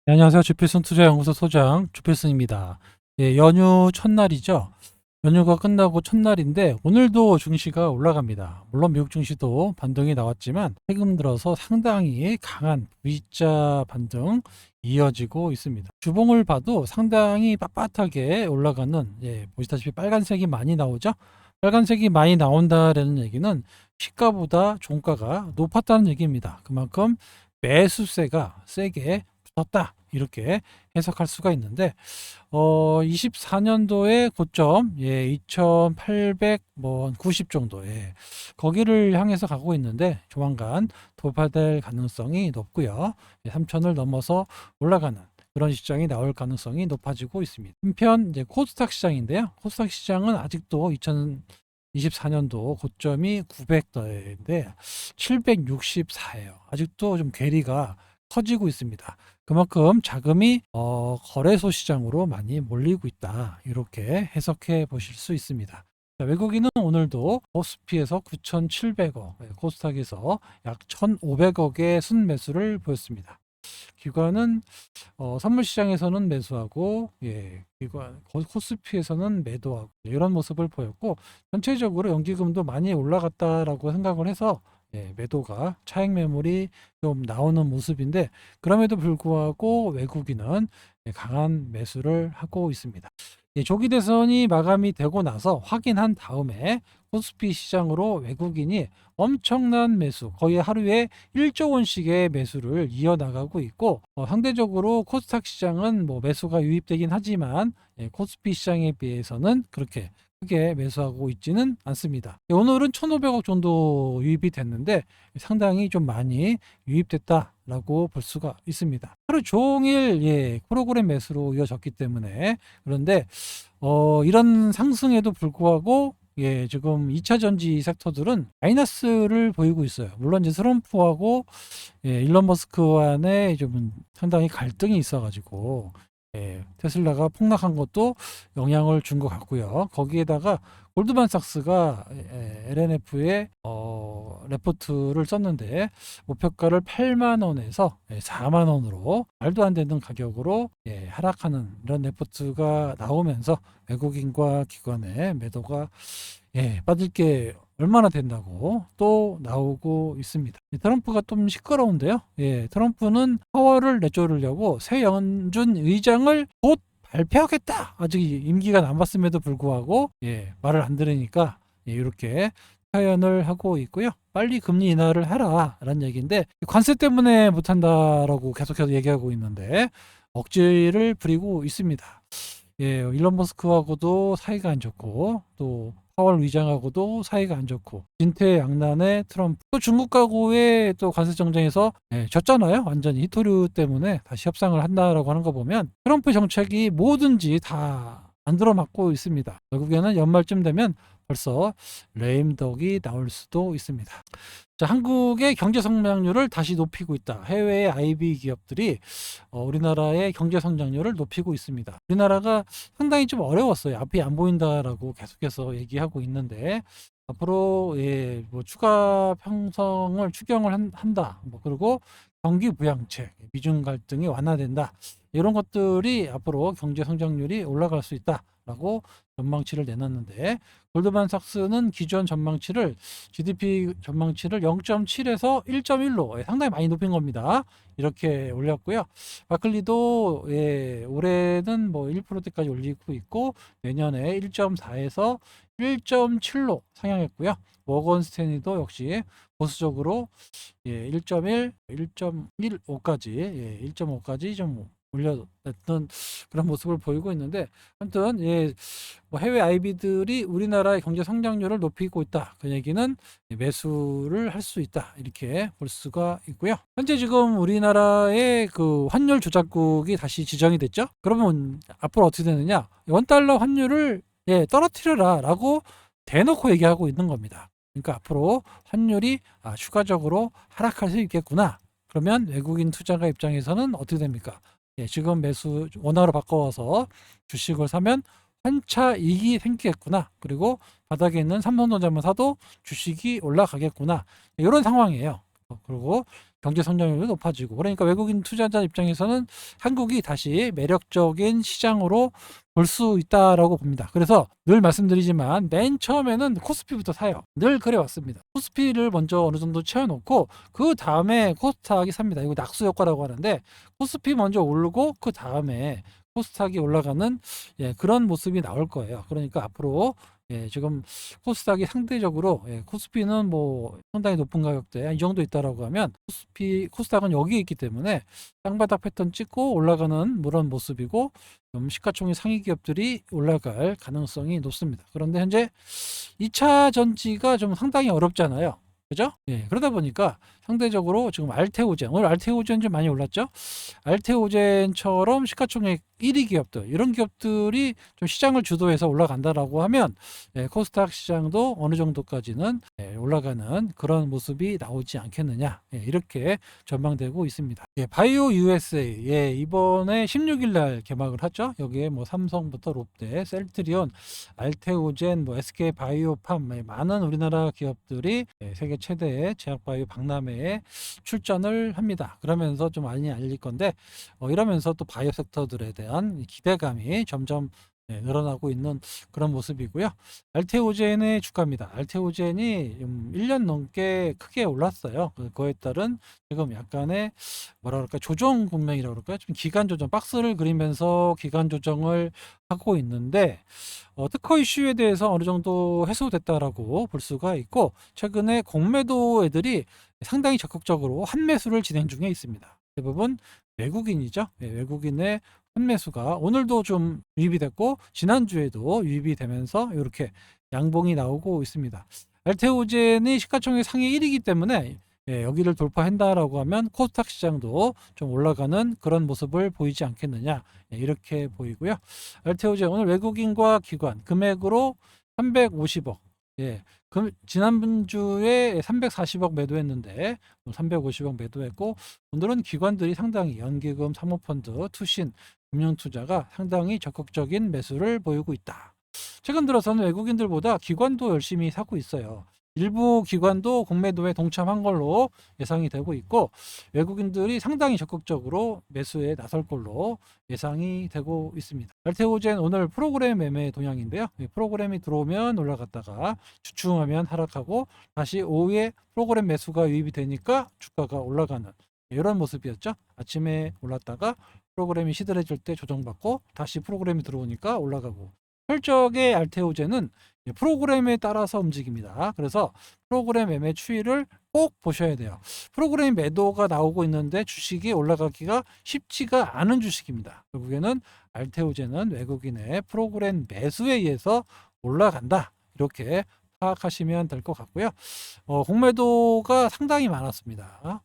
네, 안녕하세요. 주필승 투자연구소 소장 주필승입니다. 예, 연휴 첫날이죠. 연휴가 끝나고 첫날인데 오늘도 증시가 올라갑니다. 물론 미국 증시도 반등이 나왔지만 최근 들어서 상당히 강한 V자 반등 이어지고 있습니다. 주봉을 봐도 상당히 빳빳하게 올라가는, 보시다시피 빨간색이 많이 나오죠. 빨간색이 많이 나온다라는 얘기는 시가보다 종가가 높았다는 얘기입니다. 그만큼 매수세가 세게 붙었다, 이렇게 해석할 수가 있는데 24년도의 고점, 2890 정도, 거기를 향해서 가고 있는데 조만간 돌파될 가능성이 높고요. 3000을 넘어서 올라가는 그런 시장이 나올 가능성이 높아지고 있습니다. 한편 이제 코스닥 시장인데요. 코스닥 시장은 아직도 2024년도 고점이 900대인데 764예요. 아직도 좀 괴리가 커지고 있습니다. 그만큼 자금이 거래소 시장으로 많이 몰리고 있다, 이렇게 해석해 보실 수 있습니다. 자, 외국인은 오늘도 코스피에서 9,700억, 코스닥에서 약 1,500억의 순매수를 보였습니다. 기관은 선물 시장에서는 매수하고, 기관 코스피에서는 매도하고, 이런 모습을 보였고, 전체적으로 연기금도 많이 올라갔다라고 생각을 해서 매도가, 차익 매물이 좀 나오는 모습인데, 그럼에도 불구하고 외국인은 강한 매수를 하고 있습니다. 조기 대선이 마감이 되고 나서 확인한 다음에 코스피 시장으로 외국인이 엄청난 매수, 거의 하루에 1조 원씩의 매수를 이어나가고 있고, 상대적으로 코스닥 시장은 뭐 매수가 유입되긴 하지만 코스피 시장에 비해서는 그렇게 크게 매수하고 있지는 않습니다. 오늘은 1,500억 정도 유입이 됐는데 상당히 좀 많이 유입됐다라고 볼 수가 있습니다. 하루 종일 프로그램 매수로 이어졌기 때문에. 그런데 이런 상승에도 불구하고 지금 2차 전지 섹터들은 마이너스를 보이고 있어요. 물론 이제 트럼프하고 일론 머스크 간에 좀 상당히 갈등이 있어가지고 테슬라가 폭락한 것도 영향을 준 것 같고요. 거기에다가 골드만삭스가 LNF에 레포트를 썼는데 목표가를 8만 원에서 4만 원으로 말도 안 되는 가격으로 하락하는 이런 레포트가 나오면서 외국인과 기관의 매도가 빠질 게 얼마나 된다고 또 나오고 있습니다. 트럼프가 좀 시끄러운데요. 트럼프는 파월을 내조르려고 새 연준 의장을 곧 발표하겠다. 아직 임기가 남았음에도 불구하고 말을 안 들으니까 이렇게 표현을 하고 있고요. 빨리 금리 인하를 하라라는 얘기인데, 관세 때문에 못한다라고 계속해서 얘기하고 있는데 억지를 부리고 있습니다. 일론 머스크하고도 사이가 안 좋고, 또 파월 의장하고도 사이가 안 좋고, 진퇴양난의 트럼프, 또 중국하고의 또 관세 정쟁에서 졌잖아요. 완전히 히토류 때문에 다시 협상을 한다라고 하는 거 보면 트럼프 정책이 뭐든지 다 안 들어맞고 있습니다. 결국에는 연말쯤 되면 벌써 레임덕이 나올 수도 있습니다. 자, 한국의 경제 성장률을 다시 높이고 있다. 해외의 IB 기업들이 우리나라의 경제 성장률을 높이고 있습니다. 우리나라가 상당히 좀 어려웠어요. 앞이 안 보인다라고 계속해서 얘기하고 있는데, 앞으로 뭐 추가 편성을 추경을 한다. 뭐 그리고 경기 부양책, 미중 갈등이 완화된다. 이런 것들이 앞으로 경제 성장률이 올라갈 수 있다라고 전망치를 내놨는데, 골드만삭스는 기존 전망치를, GDP 전망치를 0.7에서 1.1로 상당히 많이 높인 겁니다. 이렇게 올렸고요. 바클리도 올해는 뭐 1%대까지 올리고 있고, 내년에 1.4에서 1.7로 상향했고요. 모건 스탠리도 역시 보수적으로 1.1, 1.15까지, 1.5까지 좀 올려냈던 그런 모습을 보이고 있는데, 아무튼 뭐 해외 IB들이 우리나라의 경제 성장률을 높이고 있다, 그 얘기는 매수를 할 수 있다, 이렇게 볼 수가 있고요. 현재 지금 우리나라의 그 환율 조작국이 다시 지정이 됐죠. 그러면 앞으로 어떻게 되느냐, 원달러 환율을 떨어뜨려라 라고 대놓고 얘기하고 있는 겁니다. 그러니까 앞으로 환율이 추가적으로 하락할 수 있겠구나. 그러면 외국인 투자가 입장에서는 어떻게 됩니까? 지금 매수 원화로 바꿔서 주식을 사면 환차 이익이 생기겠구나. 그리고 바닥에 있는 삼성전자만 사도 주식이 올라가겠구나. 이런 상황이에요. 그리고 경제 성장률도 높아지고, 그러니까 외국인 투자자 입장에서는 한국이 다시 매력적인 시장으로 볼 수 있다라고 봅니다. 그래서 늘 말씀드리지만 맨 처음에는 코스피부터 사요. 늘 그래 왔습니다. 코스피를 먼저 어느 정도 채워놓고 그 다음에 코스닥이 삽니다. 이거 낙수 효과라고 하는데, 코스피 먼저 오르고 그 다음에 코스닥이 올라가는, 그런 모습이 나올 거예요. 그러니까 앞으로 지금 코스닥이 상대적으로, 코스피는 뭐 상당히 높은 가격대에 이 정도 있다라고 하면, 코스닥은 여기 있기 때문에 땅바닥 패턴 찍고 올라가는 그런 모습이고, 좀 시가총액 상위 기업들이 올라갈 가능성이 높습니다. 그런데 현재 2차 전지가 좀 상당히 어렵잖아요. 그죠? 그러다 보니까 상대적으로 지금 알테오젠, 오늘 알테오젠 좀 많이 올랐죠? 알테오젠처럼 시가총액 1위 기업들, 이런 기업들이 좀 시장을 주도해서 올라간다라고 하면, 코스닥 시장도 어느 정도까지는 올라가는 그런 모습이 나오지 않겠느냐, 이렇게 전망되고 있습니다. 바이오 USA, 이번에 16일 날 개막을 하죠. 여기에 뭐 삼성부터 롯데, 셀트리온, 알테오젠, 뭐 SK 바이오팜, 많은 우리나라 기업들이 세계 최대의 제약바이오 박람회에 출전을 합니다. 그러면서 좀 많이 알릴 건데, 이러면서 또 바이오 섹터들에 대한 기대감이 점점 늘어나고 있는 그런 모습이고요. 알테오젠의 주가입니다. 알테오젠이 1년 넘게 크게 올랐어요. 그거에 따른 지금 약간의 뭐라 그럴까, 조정 국면이라고 그럴까요? 좀 기간 조정, 박스를 그리면서 기간 조정을 하고 있는데, 특허 이슈에 대해서 어느 정도 해소됐다라고 볼 수가 있고, 최근에 공매도 애들이 상당히 적극적으로 환매수를 진행 중에 있습니다. 대부분 외국인이죠. 외국인의 환매수가 오늘도 좀 유입이 됐고, 지난주에도 유입이 되면서 이렇게 양봉이 나오고 있습니다. 알테오젠이 시가총액 상위 1위이기 때문에, 여기를 돌파한다라고 하면 코스닥 시장도 좀 올라가는 그런 모습을 보이지 않겠느냐, 이렇게 보이고요. 알테오젠 오늘 외국인과 기관 금액으로 350억, 지난주에 340억 매도했는데 350억 매도했고, 오늘은 기관들이 상당히 연기금, 사모펀드, 투신, 금융투자가 상당히 적극적인 매수를 보이고 있다. 최근 들어서는 외국인들보다 기관도 열심히 사고 있어요. 일부 기관도 공매도에 동참한 걸로 예상이 되고 있고, 외국인들이 상당히 적극적으로 매수에 나설 걸로 예상이 되고 있습니다. 알테오젠 오늘 프로그램 매매 동향인데요. 프로그램이 들어오면 올라갔다가 주춤하면 하락하고, 다시 오후에 프로그램 매수가 유입이 되니까 주가가 올라가는 이런 모습이었죠. 아침에 올랐다가 프로그램이 시들해질 때 조정받고 다시 프로그램이 들어오니까 올라가고, 철저하게 알테오젠은 프로그램에 따라서 움직입니다. 그래서 프로그램 매매 추이를 꼭 보셔야 돼요. 프로그램 매도가 나오고 있는데 주식이 올라가기가 쉽지가 않은 주식입니다. 결국에는 알테오젠은 외국인의 프로그램 매수에 의해서 올라간다, 이렇게 파악하시면 될 것 같고요. 공매도가 상당히 많았습니다.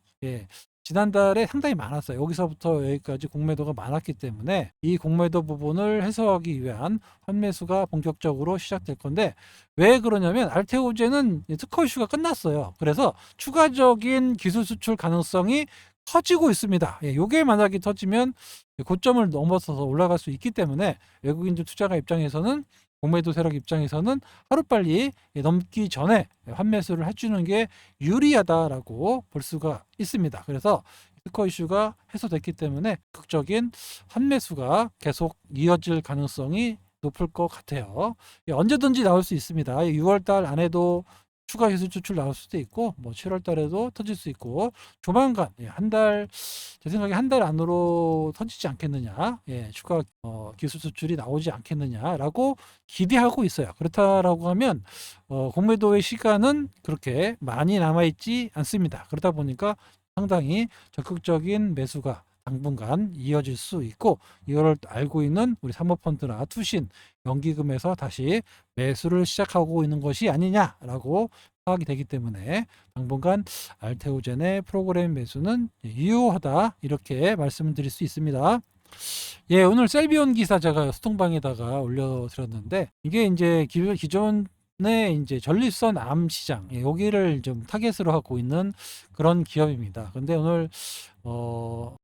지난달에 상당히 많았어요. 여기서부터 여기까지 공매도가 많았기 때문에 이 공매도 부분을 해소하기 위한 환매수가 본격적으로 시작될 건데, 왜 그러냐면 알테오젠은 특허 이슈가 끝났어요. 그래서 추가적인 기술 수출 가능성이 커지고 있습니다. 이게 만약에 터지면 고점을 넘어서서 올라갈 수 있기 때문에, 외국인들 투자가 입장에서는, 공매도 세력 입장에서는 하루빨리 넘기 전에 환매수를 해주는 게 유리하다라고 볼 수가 있습니다. 그래서 특허 이슈가 해소됐기 때문에 극적인 환매수가 계속 이어질 가능성이 높을 것 같아요. 언제든지 나올 수 있습니다. 6월달 안에도 추가 기술 추출 나올 수도 있고, 뭐 7월 달에도 터질 수 있고, 조만간 제 생각에 한 달 안으로 터지지 않겠느냐, 추가 기술 수출이 나오지 않겠느냐라고 기대하고 있어요. 그렇다라고 하면 공매도의 시간은 그렇게 많이 남아있지 않습니다. 그러다 보니까 상당히 적극적인 매수가 당분간 이어질 수 있고, 이걸 알고 있는 우리 사모펀드나 투신, 연기금에서 다시 매수를 시작하고 있는 것이 아니냐라고 파악이 되기 때문에, 당분간 알테오젠의 프로그램 매수는 유효하다, 이렇게 말씀을 드릴 수 있습니다. 오늘 셀비온 기사 제가 소통방에다가 올려드렸는데, 이게 이제 기존의 이제 전립선 암 시장, 여기를 좀 타겟으로 하고 있는 그런 기업입니다. 근데 오늘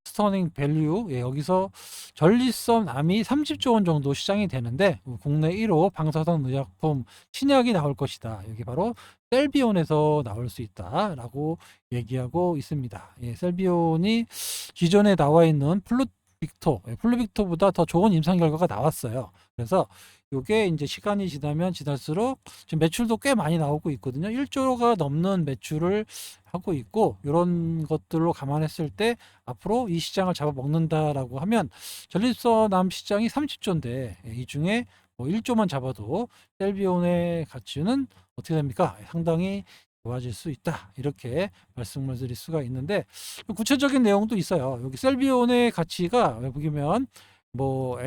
스터닝 밸류, 여기서 전립선 암이 30조 원 정도 시장이 되는데, 국내 1호 방사선 의약품 신약이 나올 것이다. 여기 바로 셀비온에서 나올 수 있다라고 얘기하고 있습니다. 예, 셀비온이 기존에 나와 있는 플루빅토보다 더 좋은 임상 결과가 나왔어요. 그래서 이게 이제 시간이 지나면 지날수록 지금 매출도 꽤 많이 나오고 있거든요. 1조가 넘는 매출을 하고 있고, 이런 것들로 감안했을 때 앞으로 이 시장을 잡아먹는다라고 하면 전립선암 시장이 30조인데 이 중에 뭐 1조만 잡아도 셀비온의 가치는 어떻게 됩니까? 상당히 좋아질 수 있다. 이렇게 말씀을 드릴 수가 있는데, 구체적인 내용도 있어요. 여기 셀비온의 가치가 보시면 뭐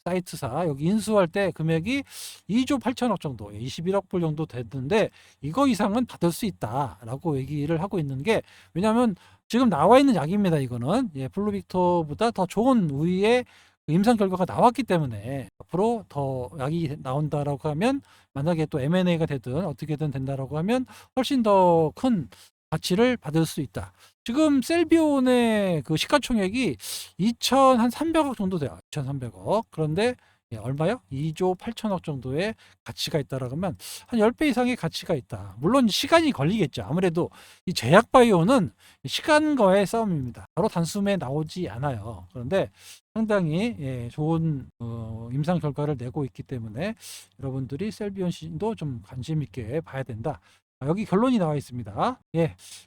사이트사 여기 인수할 때 금액이 2조 8천억 정도, 21억 불 정도 됐는데 이거 이상은 받을 수 있다라고 얘기를 하고 있는 게, 왜냐하면 지금 나와 있는 약입니다. 이거는 플루빅토보다 더 좋은 우위의 임상 결과가 나왔기 때문에 앞으로 더 약이 나온다라고 하면, 만약에 또 M&A가 되든 어떻게든 된다라고 하면 훨씬 더 큰 가치를 받을 수 있다. 지금 셀비온의 그 시가총액이 2,300억 정도 돼요. 2,300억. 그런데 얼마요? 2조 8천억 정도의 가치가 있다라고 하면 한 10배 이상의 가치가 있다. 물론 시간이 걸리겠죠. 아무래도 이 제약 바이오는 시간과의 싸움입니다. 바로 단숨에 나오지 않아요. 그런데 상당히 좋은 임상 결과를 내고 있기 때문에 여러분들이 셀비온 시도 좀 관심 있게 봐야 된다. 여기 결론이 나와 있습니다.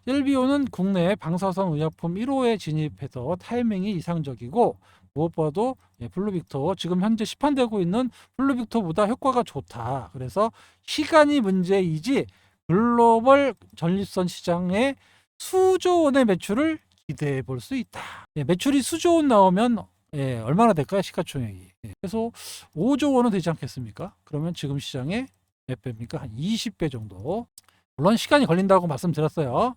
셀비온은 국내 방사선 의약품 1호에 진입해서 타이밍이 이상적이고, 무엇보다도 플루빅토, 지금 현재 시판되고 있는 플루빅토보다 효과가 좋다. 그래서 시간이 문제이지 글로벌 전립선 시장의 수조 원의 매출을 기대해 볼 수 있다. 매출이 수조 원 나오면 얼마나 될까요? 시가총액이. 그래서 5조 원은 되지 않겠습니까? 그러면 지금 시장에 몇 배입니까? 한 20배 정도. 물론 시간이 걸린다고 말씀드렸어요.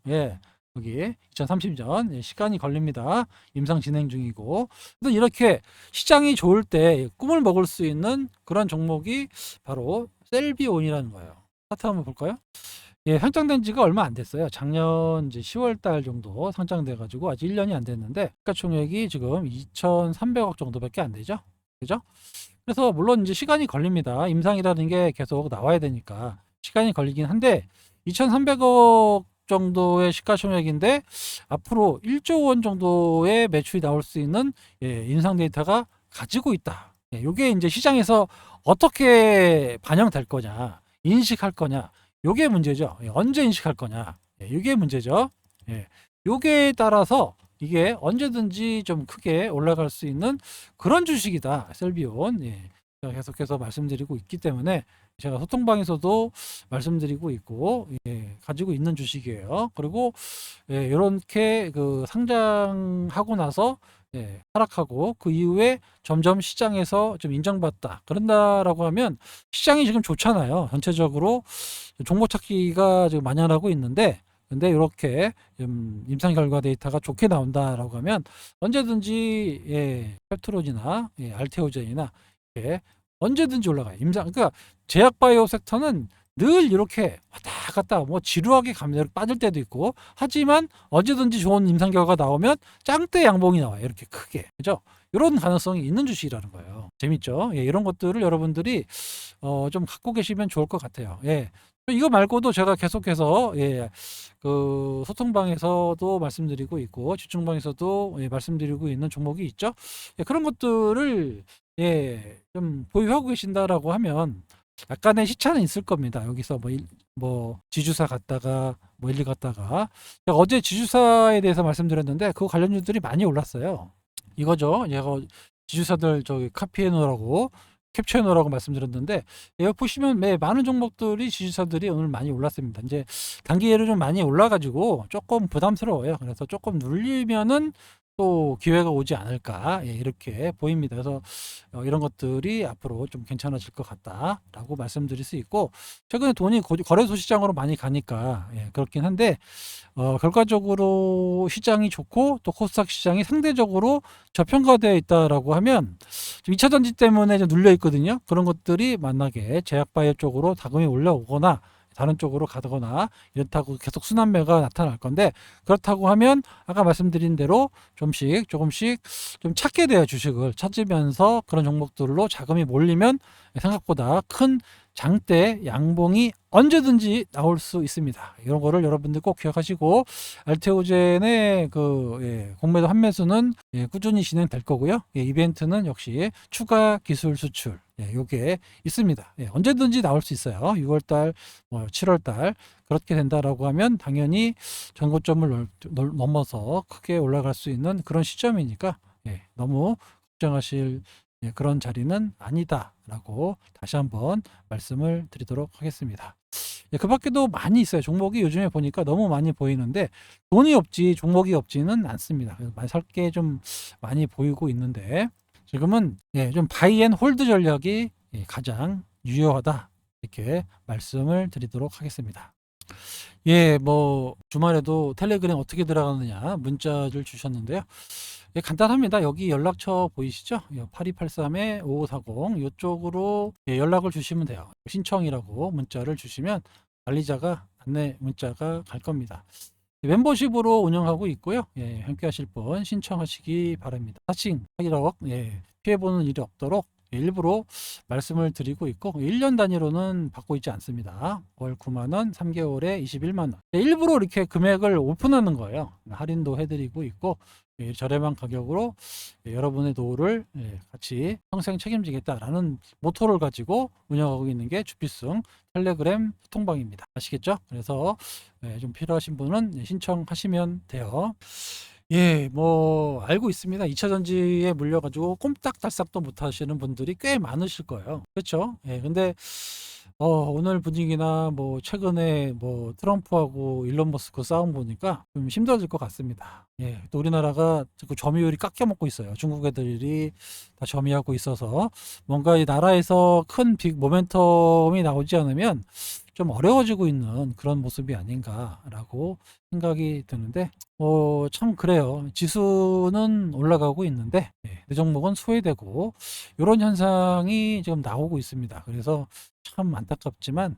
여기 2030년 시간이 걸립니다. 임상 진행 중이고. 그래서 이렇게 시장이 좋을 때 꿈을 먹을 수 있는 그런 종목이 바로 셀비온이라는 거예요. 차트 한번 볼까요? 상장된 지가 얼마 안 됐어요. 작년 이제 10월 달 정도 상장돼 가지고 아직 1년이 안 됐는데 시가총액이 지금 2,300억 정도밖에 안 되죠. 그죠? 그래서 물론 이제 시간이 걸립니다. 임상이라는 게 계속 나와야 되니까 시간이 걸리긴 한데, 2,300억 정도의 시가총액인데 앞으로 1조 원 정도의 매출이 나올 수 있는 임상 데이터가 가지고 있다. 이게 이제 시장에서 어떻게 반영될 거냐, 인식할 거냐, 요게 문제죠. 언제 인식할 거냐, 이게 문제죠. 요게 따라서 이게 언제든지 좀 크게 올라갈 수 있는 그런 주식이다, 셀비온. 제가 계속해서 말씀드리고 있기 때문에 제가 소통방에서도 말씀드리고 있고, 가지고 있는 주식이에요. 그리고 이렇게 그 상장하고 나서 하락하고 그 이후에 점점 시장에서 좀 인정받다 그런다라고 하면, 시장이 지금 좋잖아요. 전체적으로 종목 찾기가 지금 만연하고 있는데, 근데 이렇게 임상 결과 데이터가 좋게 나온다라고 하면 언제든지 페트론이나 알테오젠이나 언제든지 올라가요. 그러니까 제약바이오 섹터는 늘 이렇게 왔다 갔다 뭐 지루하게 빠질 때도 있고, 하지만 언제든지 좋은 임상 결과가 나오면 짱대 양봉이 나와요. 이렇게 크게. 그죠? 이런 가능성이 있는 주식이라는 거예요. 재밌죠? 이런 것들을 여러분들이 좀 갖고 계시면 좋을 것 같아요. 이거 말고도 제가 계속해서 그 소통방에서도 말씀드리고 있고 집중방에서도 말씀드리고 있는 종목이 있죠. 그런 것들을 좀 보유하고 계신다라고 하면 약간의 시차는 있을 겁니다. 여기서 뭐 지주사 갔다가 뭐 일리 갔다가, 제가 어제 지주사에 대해서 말씀드렸는데 그 관련주들이 많이 올랐어요. 이거죠. 얘가 지주사들 저기 카피해 놓으라고, 캡처해 놓으라고 말씀드렸는데, 여기 보시면 많은 종목들이 지주사들이 오늘 많이 올랐습니다. 이제 단기예로 좀 많이 올라가지고 조금 부담스러워요. 그래서 조금 눌리면은 또 기회가 오지 않을까, 이렇게 보입니다. 그래서 이런 것들이 앞으로 좀 괜찮아질 것 같다라고 말씀드릴 수 있고, 최근에 돈이 거래소 시장으로 많이 가니까 그렇긴 한데, 결과적으로 시장이 좋고 또 코스닥 시장이 상대적으로 저평가되어 있다라고 하면, 좀 2차 전지 때문에 좀 눌려 있거든요. 그런 것들이 만약에 제약바이오 쪽으로 자금이 올라오거나 다른 쪽으로 가거나 이렇다고 계속 순환매가 나타날 건데, 그렇다고 하면 아까 말씀드린 대로 조금씩 좀 찾게 돼요. 주식을 찾으면서 그런 종목들로 자금이 몰리면 생각보다 큰 장대 양봉이 언제든지 나올 수 있습니다. 이런 거를 여러분들 꼭 기억하시고 알테오젠의 공매도 환매수는 꾸준히 진행될 거고요. 이벤트는 역시 추가 기술 수출 요게 있습니다. 언제든지 나올 수 있어요. 6월달, 7월달 그렇게 된다라고 하면 당연히 전고점을 넘어서 크게 올라갈 수 있는 그런 시점이니까 너무 걱정하실 그런 자리는 아니다라고 다시 한번 말씀을 드리도록 하겠습니다. 그 밖에도 많이 있어요. 종목이 요즘에 보니까 너무 많이 보이는데 돈이 없지 종목이 없지는 않습니다. 살 게 좀 많이 보이고 있는데 지금은 좀 바이 앤 홀드 전략이 가장 유효하다 이렇게 말씀을 드리도록 하겠습니다. 뭐 주말에도 텔레그램 어떻게 들어가느냐 문자를 주셨는데요. 간단합니다. 여기 연락처 보이시죠? 8283-5540 이쪽으로 연락을 주시면 돼요. 신청이라고 문자를 주시면 관리자가 안내 문자가 갈 겁니다. 멤버십으로 운영하고 있고요. 함께 하실 분 신청하시기 바랍니다. 사칭, 사기력 피해보는 일이 없도록 일부러 말씀을 드리고 있고 1년 단위로는 받고 있지 않습니다. 월 9만원, 3개월에 21만원. 일부러 이렇게 금액을 오픈하는 거예요. 할인도 해드리고 있고 저렴한 가격으로 여러분의 노후를 같이 평생 책임지겠다라는 모토를 가지고 운영하고 있는 게 주필승 텔레그램 소통방입니다. 아시겠죠? 그래서 좀 필요하신 분은 신청하시면 돼요. 뭐 알고 있습니다. 2차 전지에 물려가지고 꼼짝달싹도 못 하시는 분들이 꽤 많으실 거예요. 그렇죠? 근데 오늘 분위기나 뭐 최근에 뭐 트럼프하고 일론 머스크 싸움 보니까 좀 힘들어질 것 같습니다. 또 우리나라가 그 점유율이 깎여 먹고 있어요. 중국 애들이 다 점유하고 있어서 뭔가 이 나라에서 큰 빅 모멘텀이 나오지 않으면 좀 어려워지고 있는 그런 모습이 아닌가라고 생각이 드는데 참 그래요. 지수는 올라가고 있는데 내 종목은 소외되고 이런 현상이 지금 나오고 있습니다. 그래서 참 안타깝지만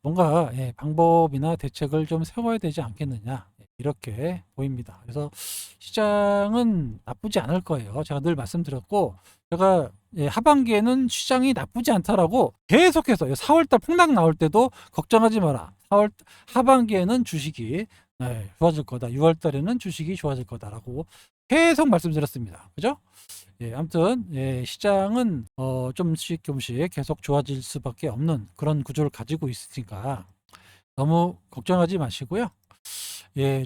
뭔가 방법이나 대책을 좀 세워야 되지 않겠느냐 이렇게 보입니다. 그래서 시장은 나쁘지 않을 거예요. 제가 늘 말씀드렸고 제가 하반기에는 시장이 나쁘지 않다라고 계속해서 4월달 폭락 나올 때도 걱정하지 마라. 4월 하반기에는 주식이 좋아질 거다. 6월달에는 주식이 좋아질 거다라고 계속 말씀드렸습니다. 그죠? 아무튼 시장은 좀씩 계속 좋아질 수밖에 없는 그런 구조를 가지고 있으니까 너무 걱정하지 마시고요.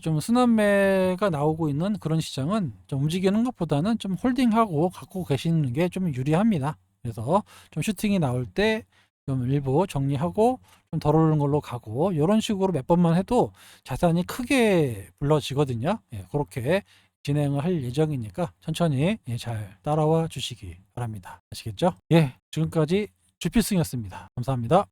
좀 순환매가 나오고 있는 그런 시장은 좀 움직이는 것보다는 좀 홀딩하고 갖고 계시는 게 좀 유리합니다. 그래서 좀 슈팅이 나올 때 좀 일부 정리하고 좀 덜 오르는 걸로 가고 이런 식으로 몇 번만 해도 자산이 크게 불러지거든요. 그렇게 진행을 할 예정이니까 천천히 잘 따라와 주시기 바랍니다. 아시겠죠? 지금까지 주필승이었습니다. 감사합니다.